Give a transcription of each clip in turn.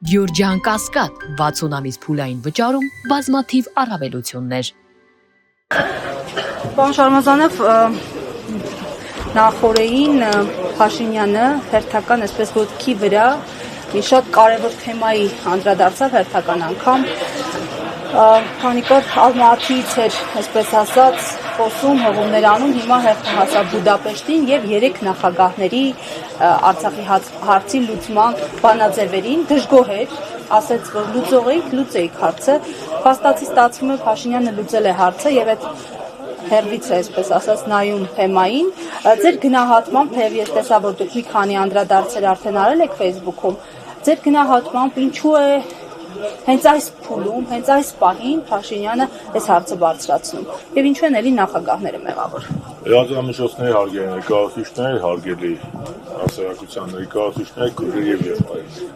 Գյուրջան Կասկադ 60 ամիս փուլային վճարում բազմաթիվ առավելություններ։ Պարոն Շարմազանով, նախորդին Փաշինյանը հերթական այսպես ոտքի վրա մի շատ կարևոր թեմայի անդրադարձավ հերթական անգամ, քանիկով Ալմատիից էր, այսպես ասած, խոսում, հողումներ անում, հիմա հասավ Բուդապեշտին եւ 3 նախագահների Արցախի հարցի լուծման բանաձևերին դժգոհ էր, ասաց, որ լուծեիք հարցը, փաստացի ստացվում է Փաշինյանը լուծել է հարցը եւ այդ հերվից է, այսպես ասած, նայում թեմային, ձեր գնահատմամբ, թեև ես տեսա, որ դուք մի քանի անդրադարձեր արդեն արել եք Facebook-ում, ձեր գնահատմամբ ինչու է հենց այս փուլում, հենց այս պահին Փաշինյանը այս հարցը բարձրացնում եւ ինչու են էլի նախագահները մեղավոր։ Լրատվամիջոցների հարգելի ներկայացուցիչներ, հարգելի հասարակության ներկայացուցիչներ, քույրեր եւ եղբայրներ։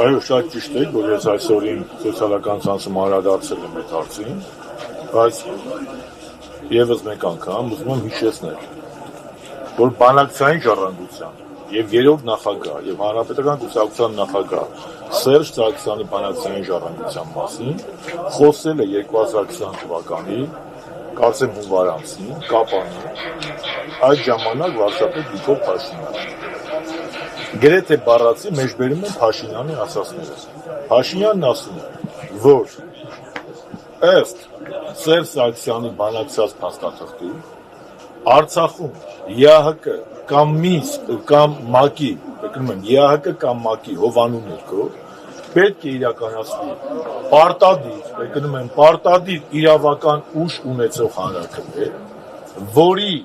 Այո, շատ ճիշտ է, որ ես այսօրին սոցիալական ցանցում անդրադարձել եմ այդ հարցին, բայց եւս մեկ անգամ ուզում եմ հիշեցնել, որ բանակցային ժառանգության եւ երրորդ նախագահ եւ հանրապետական կուսակցության նախագահ Սերժ Սարգսյանի բանակցային ժառանգության մասին խոսել է 2020 թվականի կարծեմ հունվար ամսին Կապանում այդ ժամանակ վարչապետ Նիկոլ Փաշինյանը գրեթե բառացի մեջբերում են Փաշինյանի ասածները։ Փաշինյանն ասում է, որ ըստ Սերժ Սարգսյանի բանակցած փաստաթղթի Արցախում ԵԱՀԿ կամ Մինսկ կամ ՄԱԿ-ի, եկնում եմ ԵԱՀԿ կամ ՄԱԿ-ի հովանու ներքո պետք է իրականացվի պարտադիր իրավական ուժ ունեցող հանրաքվե, որի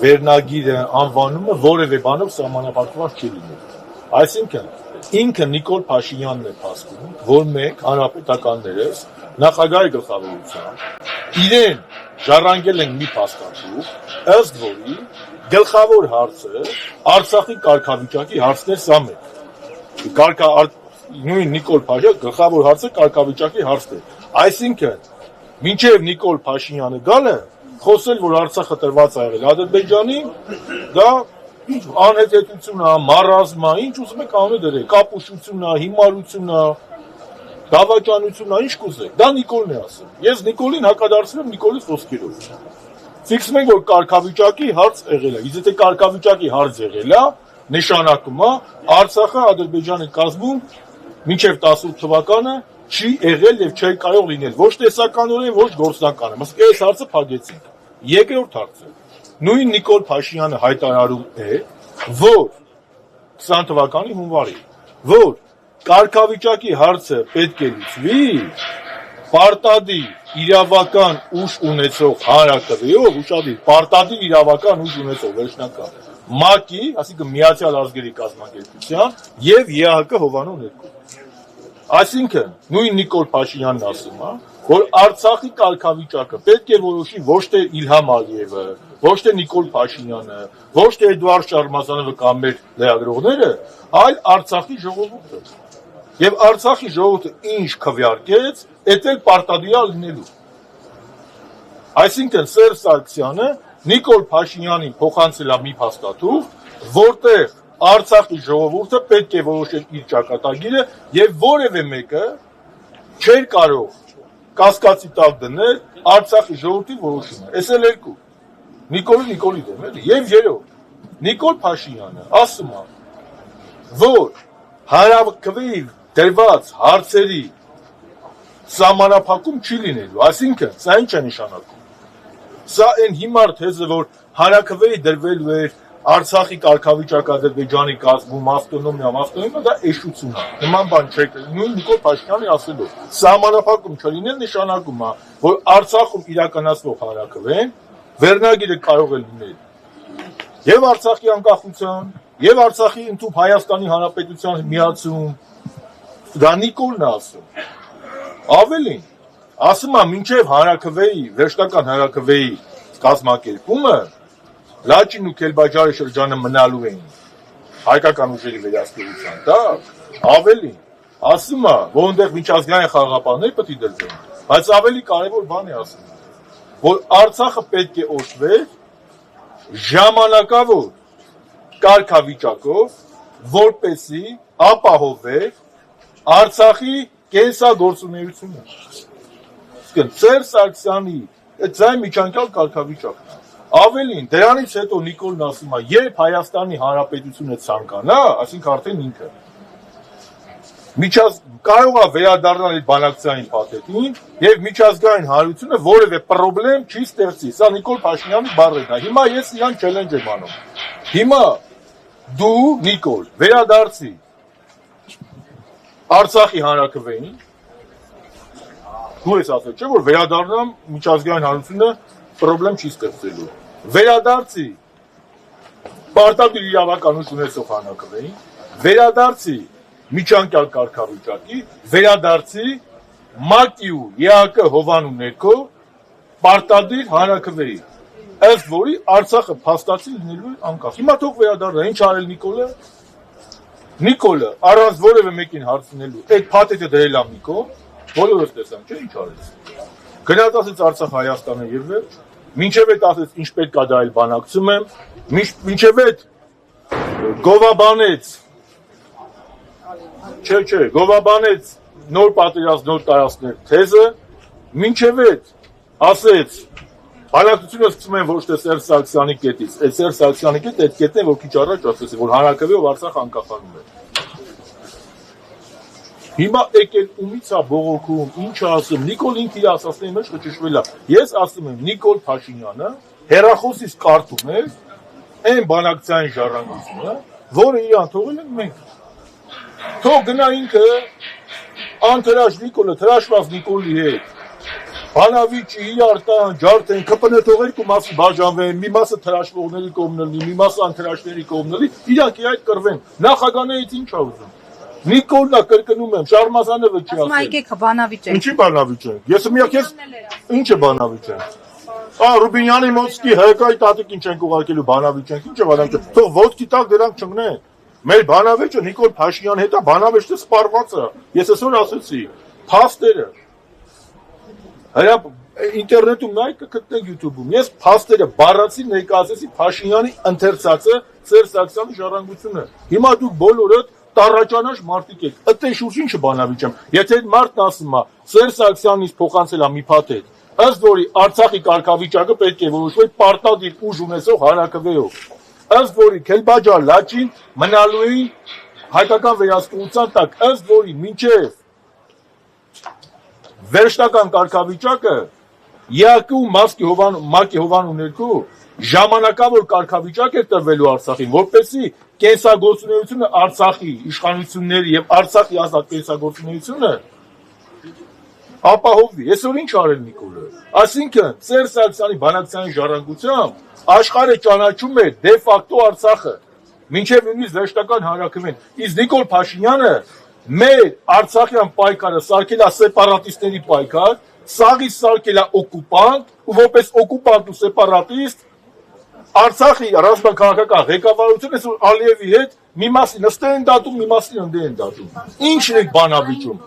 վերնագիրը, անվանումը որևէ բանով սահմանափակված չի լինի։ Այսինքն, ինքը Նիկոլ Փաշինյանն է փաստում, որ մենք հանրապետականներս նախագահի գլխավորությամբ իրեն ժառանգել ենք մի փաստաթուղթ, ըստ որի գլխավոր հարցը Արցախի կարգավիճակի հարցն է սա մեկ։ Նույն Նիկոլ Փաշինյանը գլխավոր հարցը կարգավիճակի հարցն է։ Այսինքն, մինչև Նիկոլ Փաշինյանը գալը խոսել, որ Արցախը տրված է եղել Ադրբեջանին, դա անհետեցություն է, մարազմա, ինչ ուզում եք անունը դրեք, կապուշություն է, հիմարություն է, դավաճանություն է, ինչ կուզեք, դա Նիկոլն է ասում։ Ես Նիկոլին հակադարձնում եմ Նիկոլի խոսքերով։ Ֆիքսում ենք, որ կարգավիճակի հարց եղել է։ Իսկ եթե կարգավիճակի հարց եղել է, նշանակում է Արցախը Ադրբեջանի կազմում մինչև 18 թվականը չի եղել եւ չի կարող լինել ոչ տեսականորեն, ոչ գործնականորեն։ Իսկ այս հարցը փակեցինք։ Երկրորդ հարցը։ Նույն Նիկոլ Փաշինյանը հայտարարում է, որ 20 թվականի հունվարին, որ կարգավիճակի հարցը պետք է լուծվի պարտադիր իրավական ուժ ունեցող հանրաքվեով, ուշադիր, պարտադիր իրավական ուժ ունեցող վերջնական ՄԱԿ-ի, այսինքն Միացյալ Ազգերի կազմակերպության եւ ԵԱՀԿ հովանու ներքո։ Այսինքն, նույն Նիկոլ Փաշինյանն ասում է, որ Արցախի կարգավիճակը պետք է որոշի ոչ թե Իլհամ Ալիևը, ոչ թե Նիկոլ Փաշինյանը, ոչ թե Էդուարդ Շարմազանովը կամ մեր լրագրողները, այլ Արցախի ժողովուրդը։ Եվ Արցախի ժողովուրդը ինչ քվեարկեց, էդ էլ պարտադիր է լինելու։ Այսինքն Սերժ Սարգսյանը Նիկոլ Փաշինյանին փոխանցել է մի փաստաթուղթ, որտեղ Արցախի ժողովուրդը պետք է որոշել իր ճակատագիրը եւ որևէ մեկը չէր կարող կասկածի տակ դնել Արցախի ժողովրդի որոշումը։ Էս էլ երկու։ Նիկոլի դեմ էլի։ Եվ երրորդ Նիկոլ Փաշինյանը ասում է, որ հանրաքվեի դրված հարցերի սահմանափակում չի լինելու, այսինքն սա ինչ է նշանակում։ Սա այն հիմար թեզը, որ հանրաքվեի դրվելու էր Արցախի կարգավիճակը Ադրբեջանի կազմում ավտոնոմիա, դա էշություն է։ Նման բան չէ, նույն Նիկոլ Փաշինյանի ասելով, սահմանափակում չլինել նշանակում է, որ Արցախում իրականացվող հանրաքվեն վերնագիրը կարող է լինել եւ Արցախի անկախության, եւ Արցախի ընդհանուր Հայաստանի Հանրապետության միացում, դա Նիկոլն է ասում։ Ավելին, ասում է, մինչև հանրաքվեի, վերջնական հանրաքվեի կազմակերպումը Լաչին ու Քելբաջարի շրջանը մնալու էին հայկական ուժերի վերահսկողության տակ, ավելին, ասում է, որ այնտեղ միջազգային խաղաղապահներ պետք է դրվեն, բայց ավելի կարևոր բան է ասում, որ Արցախը պետք է օժտվեր ժամանակավոր կարգավիճակով, որպեսզի ապահովեր Արցախի կենսագործունեությունը։ Իսկ Սերժ Սարգսյանի այդ ձայն միջանկյալ կարգավիճակն է։ Ավելին, դրանից հետո Նիկոլն ասում է, երբ Հայաստանի Հանրապետությունը ցանկանա, այսինքն արդեն ինքը կարող է վերադառնալ այդ բանակցային փաթեթին եւ միջազգային հանրությունը որևէ խնդրեմ չի ստեղծի։ Սա Նիկոլ Փաշինյանի բառերն է։ Հիմա ես իրան չելենջ եմ անում։ Հիմա դու Նիկոլ վերադարձի Արցախի հանրաքվեին, դու ես ասել, չէ՞ որ վերադառնամ միջազգային հանրությունը խնդրեմ չի ստեղծելու։ Վերադարձի պարտադիր իրավական ուժ ունեցող հանրաքվեին, վերադարձի միջանկյալ կարգավիճակի, վերադարձի ՄԱԿ-ի ու ԵԱԿ հովանու ներքո պարտադիր հանրաքվեի, ըստ որի Արցախը փաստացի լինելու է անկախ։ Հիմա թող վերադառնա, ինչ արել Նիկոլը։ Նիկոլը առանց որևէ մեկին հարցնելու այդ փաթեթը դրել է Նիկոլ, բոլորս տեսան, չէ՞ ինչ արեց։ Գնաց ասեց Արցախ Հայաստանը եւ վերջ, մինչեւ այդ ասեց ինչ պետք է դա էլ բանակցում եմ, մինչեւ այդ գովաբանեց Չէ, գովաբանեց նոր պատերազմ, նոր տարածքներ թեզը, մինչև այդ ասեց, բանակցությունը սկսում են ոչ թե Սերժ Սարգսյանի կետից, այդ Սերժ Սարգսյանի կետը այդ կետն է, որ քիչ առաջ ասեց, որ հանրաքվեով Արցախ անկախանում է։ Հիմա եկել ումից է բողոքում, ինչ ասում, Նիկոլ ինքը իր ասածների մեջ խճճվել է։ Ես ասում եմ, Նիկոլ Փաշինյանը հեռախոսից կարդում է այն բանակցային ժառանգությունը, որը իրան թողել ենք մենք։ Թող գնա ինքը անթրաշ Նիկոլը, թրաշված Նիկոլի հետ, բանավիճի, իրար տան, ջարդեն, ԿՊՆ թող երկու մասի բաժանվեն, մի մասը թրաշվողների կողմն լինի, մի մասը անթրաշների կողմն լինի, իրանք այդ կռվեն, նախագահներից ինչ է ուզում։ Նիկոլն է կրկնում եմ, Շարմազանովը չի ասել։ Ասում եկեք բանավիճ ենք։ Ինչի բանավիճ ենք։ Ես միակ ես ինչ է բանավիճ ենք։ Ռուբինյանի մոտքի ՀԿ-ի տատիկ ինչ ենք ուղարկելու բանավիճ ենք, ինչ է բանավիճ։ Թող ոտքի տակ դրանք չընկնեն։ Մեր բանավեճը Նիկոլ Փաշինյանի հետ է, բանավեճը սպառված է։ Ես այսօր ասեցի, փաստերը։ Հələ ինտերնետում նայ կգտնեք YouTube-ում։ Ես փաստերը բառացի ներկայացրեցի Փաշինյանի ընթերցածը Սերժ Սարգսյանի ժառանգությունը։ Հիմա դուք բոլորդ տառաճանաշ մարդիկ եք։ Ըտե շուրջ ինչը բանավիճ եմ։ Եթե այդ մարդն ասում է Սերժ Սարգսյանից փոխանցել է մի փաթեթ, ըստ որի Արցախի կարգավիճակը պետք է որոշվի պարտադիր ուժ ունեցող հանրաքվեով։ Ըստ որի Քելբաջա լաճին մնալու են հայկական վերահսկողության տակ, ըստ որի մինչև վերջնական կարգավիճակը ԵԱԿ-ի ՄԱԿ-ի հովանու ներքո ժամանակավոր կարգավիճակ է տրվելու Արցախին, որպեսզի կենսագործունեությունը Արցախի իշխանությունների եւ Արցախի ազատ կենսագործունեությունը ապահովվի։ Այսօր ինչ արել Նիկոլը։ Այսինքն Սերժ Սարգսյանի բանակցային ժառանգությամբ աշխարհը ճանաչում է դե ֆակտո Արցախը, մինչև նույնիսկ վերջնական հանրաքվեն։ Իսկ Նիկոլ Փաշինյանը մեր Արցախյան պայքարը սարքել է սեպարատիստների պայքար, սաղից սարքել է օկուպանտ, ու որպես օկուպանտ ու սեպարատիստ Արցախի ռազմաքաղաքական ղեկավարությունը այսօր Ալիևի հետ մի մասի նստել են դատում, մի մասի ընդդեմ են դատում։ Ինչն է բանավիճում։